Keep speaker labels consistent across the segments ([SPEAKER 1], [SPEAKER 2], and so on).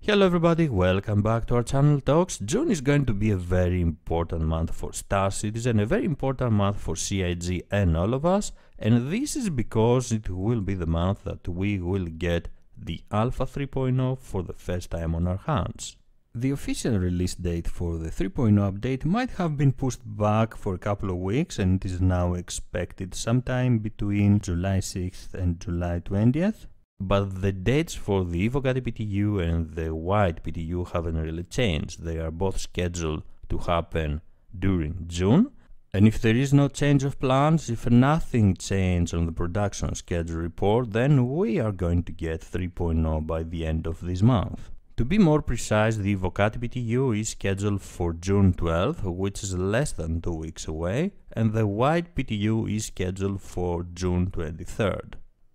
[SPEAKER 1] Hello everybody, welcome back to our channel Talks. June is going to be a very important month for Star Citizen, a very important month for CIG and all of us, and this is because it will be the month that we will get the Alpha 3.0 for the first time on our hands. The official release date for the 3.0 update might have been pushed back for a couple of weeks, and it is now expected sometime between July 6th and July 20th. But the dates for the Evocati PTU and the Wide PTU haven't really changed. They are both scheduled to happen during June. And if there is no change of plans, if nothing changed on the production schedule report, then we are going to get 3.0 by the end of this month. To be more precise, the Evocati PTU is scheduled for June 12th, which is less than 2 weeks away, and the Wide PTU is scheduled for June 23rd.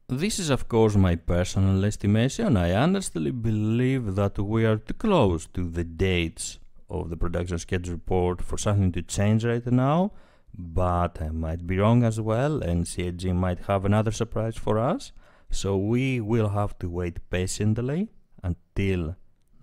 [SPEAKER 1] This is of course my personal estimation. I honestly believe that we are too close to the dates of the production schedule report for something to change right now, but I might be wrong as well, and CIG might have another surprise for us, so we will have to wait patiently until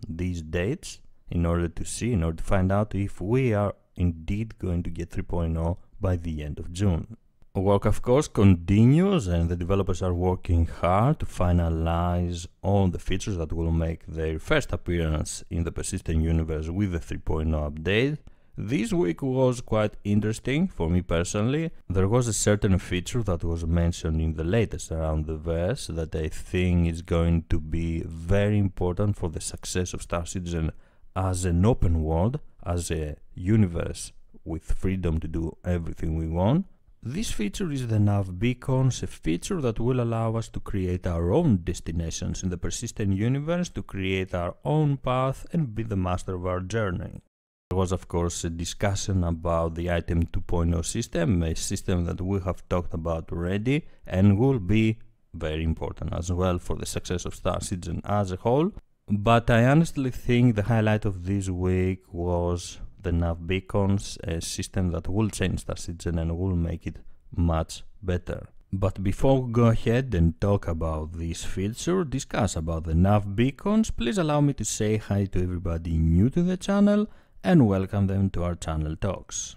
[SPEAKER 1] these dates in order to find out if we are indeed going to get 3.0 by the end of June. Work of course continues, and the developers are working hard to finalize all the features that will make their first appearance in the persistent universe with the 3.0 update. This week was quite interesting for me personally. There was a certain feature that was mentioned in the latest Around the Verse that I think is going to be very important for the success of Star Citizen as an open world, as a universe with freedom to do everything we want. This feature is the Nav Beacons, a feature that will allow us to create our own destinations in the persistent universe, to create our own path and be the master of our journey. There was of course a discussion about the Item 2.0 system, a system that we have talked about already and will be very important as well for the success of Star Citizen as a whole. But I honestly think the highlight of this week was the Nav Beacons, a system that will change Star Citizen and will make it much better. But before we go ahead and talk about this feature, discuss about the Nav Beacons, please allow me to say hi to everybody new to the channel and welcome them to our Channel Talks.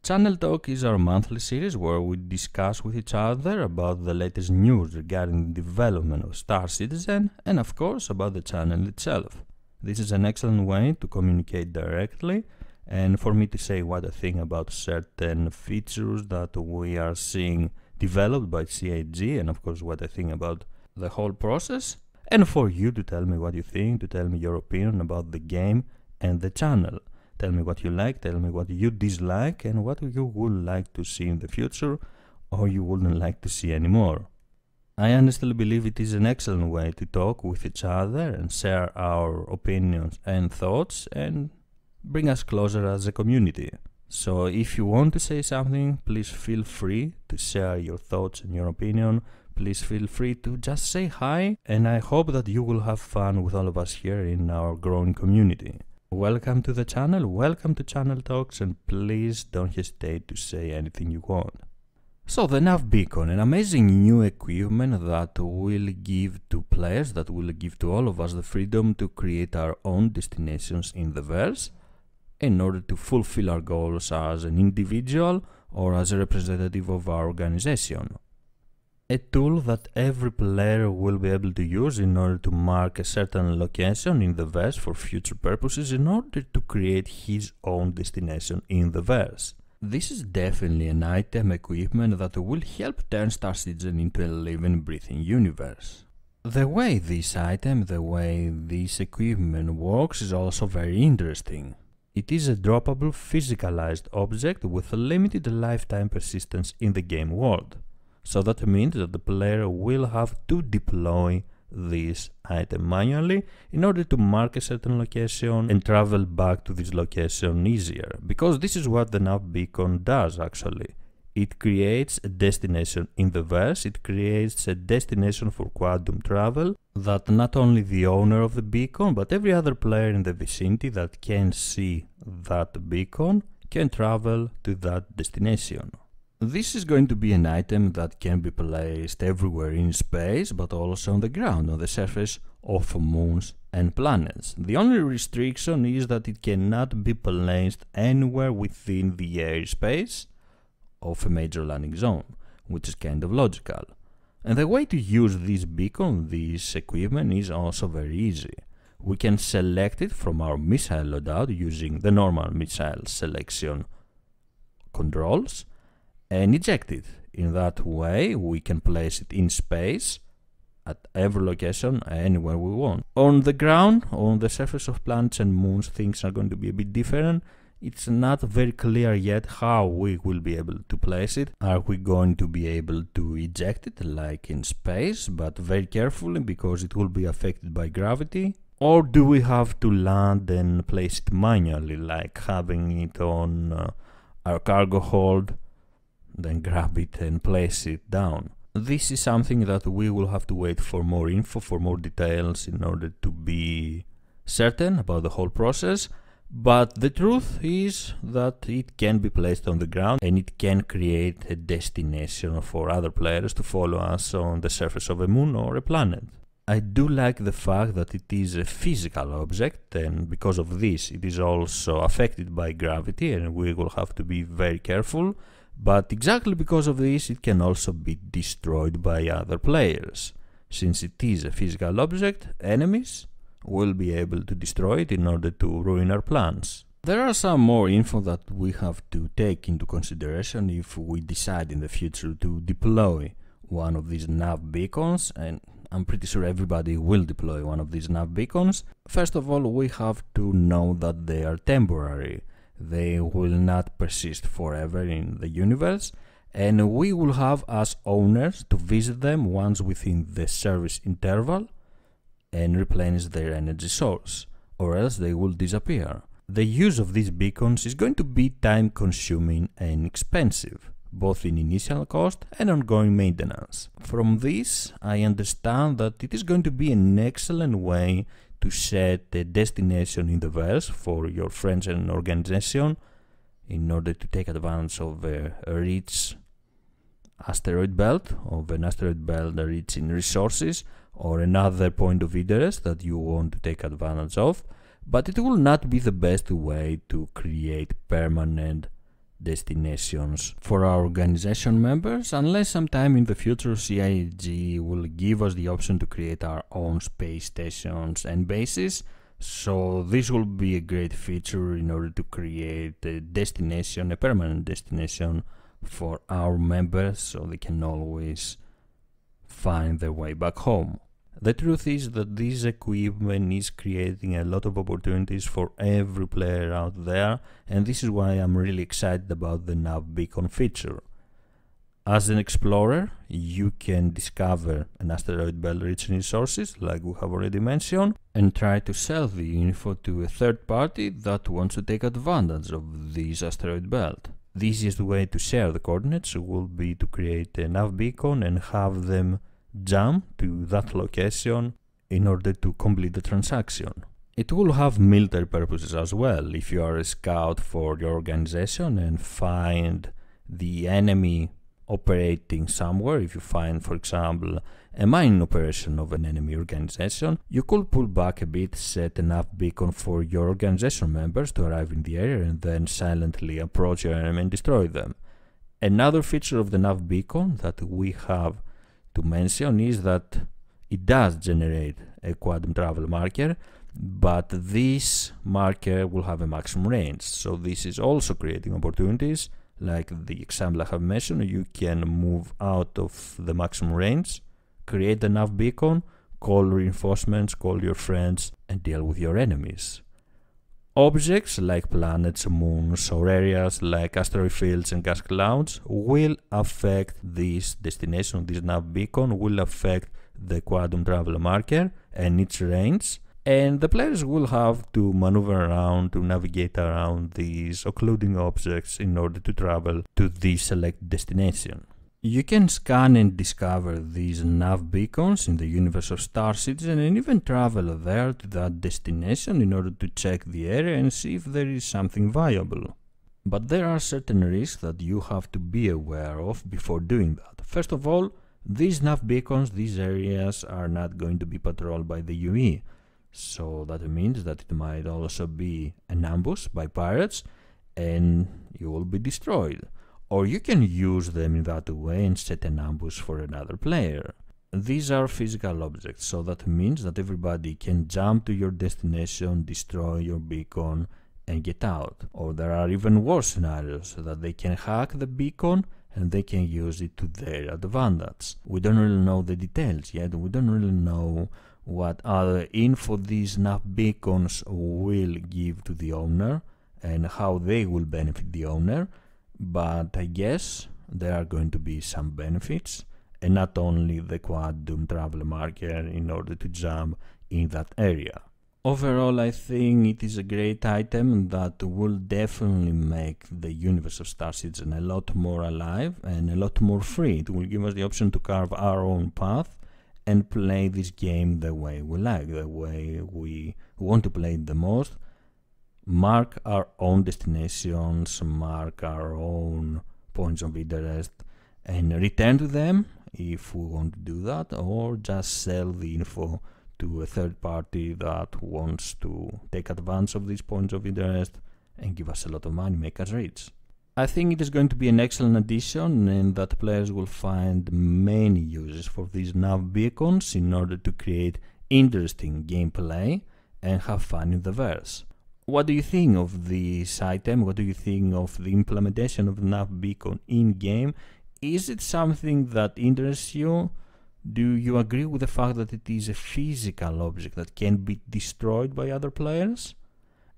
[SPEAKER 1] Channel Talk is our monthly series where we discuss with each other about the latest news regarding the development of Star Citizen and of course about the channel itself. This is an excellent way to communicate directly and for me to say what I think about certain features that we are seeing developed by CIG and of course what I think about the whole process, and for you to tell me what you think, to tell me your opinion about the game and the channel. Tell me what you like, tell me what you dislike and what you would like to see in the future or you wouldn't like to see anymore. I honestly believe it is an excellent way to talk with each other and share our opinions and thoughts and bring us closer as a community. So if you want to say something, please feel free to share your thoughts and your opinion. Please feel free to just say hi, and I hope that you will have fun with all of us here in our growing community. Welcome to the channel, welcome to Channel Talks, and please don't hesitate to say anything you want. So the Nav Beacon, an amazing new equipment that will give to players, that will give to all of us the freedom to create our own destinations in the verse in order to fulfill our goals as an individual or as a representative of our organization. A tool that every player will be able to use in order to mark a certain location in the verse for future purposes in order to create his own destination in the verse. This is definitely an item equipment that will help turn Star Citizen into a living, breathing universe. The way this item, the way this equipment works is also very interesting. It is a droppable, physicalized object with a limited lifetime persistence in the game world. So that means that the player will have to deploy this item manually in order to mark a certain location and travel back to this location easier, because this is what the Nav Beacon does actually. It creates a destination in the verse, it creates a destination for quantum travel that not only the owner of the beacon but every other player in the vicinity that can see that beacon can travel to that destination. This is going to be an item that can be placed everywhere in space, but also on the ground, on the surface of moons and planets. The only restriction is that it cannot be placed anywhere within the airspace of a major landing zone, which is kind of logical. And the way to use this beacon, this equipment, is also very easy. We can select it from our missile loadout using the normal missile selection controls and eject it. In that way, we can place it in space at every location, anywhere we want. On the ground, on the surface of planets and moons, things are going to be a bit different. It's not very clear yet how we will be able to place it. Are we going to be able to eject it like in space, but very carefully because it will be affected by gravity? Or do we have to land and place it manually, like having it on our cargo hold, then grab it and place it down? This is something that we will have to wait for more info, for more details in order to be certain about the whole process. But the truth is that it can be placed on the ground and it can create a destination for other players to follow us on the surface of a moon or a planet. I do like the fact that it is a physical object, and because of this it is also affected by gravity and we will have to be very careful. But exactly because of this, it can also be destroyed by other players. Since it is a physical object, enemies will be able to destroy it in order to ruin our plans. There are some more info that we have to take into consideration if we decide in the future to deploy one of these nav beacons, and I'm pretty sure everybody will deploy one of these nav beacons. First of all, we have to know that they are temporary. They will not persist forever in the universe, and we will have as owners to visit them once within the service interval and replenish their energy source, or else they will disappear. The use of these beacons is going to be time consuming and expensive, both in initial cost and ongoing maintenance. From this, I understand that it is going to be an excellent way to set a destination in the verse for your friends and organization in order to take advantage of a rich asteroid belt, of an asteroid belt rich in resources, or another point of interest that you want to take advantage of. But it will not be the best way to create permanent destinations for our organization members, unless sometime in the future CIG will give us the option to create our own space stations and bases. So this will be a great feature in order to create a destination, a permanent destination for our members, so they can always find their way back home. The truth is that this equipment is creating a lot of opportunities for every player out there, and this is why I'm really excited about the Nav Beacon feature. As an explorer, you can discover an asteroid belt rich in resources, like we have already mentioned, and try to sell the info to a third party that wants to take advantage of this asteroid belt. The easiest way to share the coordinates will be to create a Nav Beacon and have them jump to that location in order to complete the transaction. It will have military purposes as well. If you are a scout for your organization and find the enemy operating somewhere, if you find, for example, a mining operation of an enemy organization, you could pull back a bit, set a nav beacon for your organization members to arrive in the area and then silently approach your enemy and destroy them. Another feature of the nav beacon that we have to mention is that it does generate a quantum travel marker, but this marker will have a maximum range. So this is also creating opportunities. Like the example I have mentioned, you can move out of the maximum range, create the nav beacon, call reinforcements, call your friends, and deal with your enemies. Objects like planets, moons, or areas like asteroid fields and gas clouds will affect this destination. This nav beacon will affect the quantum travel marker and its range, and the players will have to maneuver around, to navigate around these occluding objects in order to travel to the select destination. You can scan and discover these nav beacons in the universe of Star Citizen and even travel there to that destination in order to check the area and see if there is something viable. But there are certain risks that you have to be aware of before doing that. First of all, These nav beacons, these areas are not going to be patrolled by the UE, so that means that it might also be an ambush by pirates and you will be destroyed. Or you can use them in that way and set an ambush for another player. These are physical objects, so that means that everybody can jump to your destination, destroy your beacon and get out. Or there are even worse scenarios, that they can hack the beacon and they can use it to their advantage. We don't really know the details yet, we don't really know what other info these nav beacons will give to the owner and how they will benefit the owner, but I guess there are going to be some benefits, and not only the quantum travel marker in order to jump in that area. Overall, I think it is a great item that will definitely make the universe of Star Citizen a lot more alive and a lot more free. It will give us the option to carve our own path and play this game the way we like, the way we want to play it the most. Mark our own destinations, mark our own points of interest, and return to them if we want to do that, or just sell the info to a third party that wants to take advantage of these points of interest and give us a lot of money, make us rich. I think it is going to be an excellent addition, and that players will find many uses for these nav beacons in order to create interesting gameplay and have fun in the verse. What do you think of this item? What do you think of the implementation of the nav beacon in-game? Is it something that interests you? Do you agree with the fact that it is a physical object that can be destroyed by other players?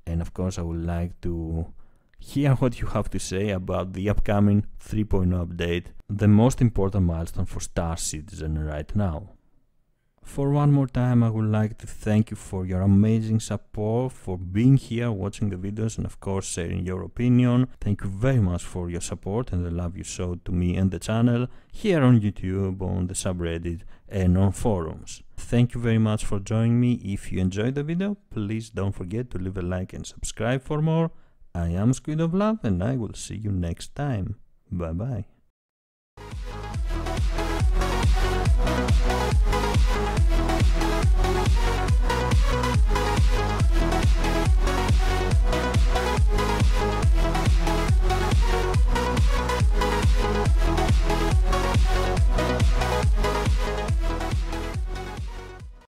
[SPEAKER 1] And of course, I would like to hear what you have to say about the upcoming 3.0 update, the most important milestone for Star Citizen right now. For one more time, I would like to thank you for your amazing support, for being here, watching the videos, and of course sharing your opinion. Thank you very much for your support and the love you showed to me and the channel, here on YouTube, on the subreddit, and on forums. Thank you very much for joining me. If you enjoyed the video, please don't forget to leave a like and subscribe for more. I am SquidofLove, and I will see you next time. Bye bye.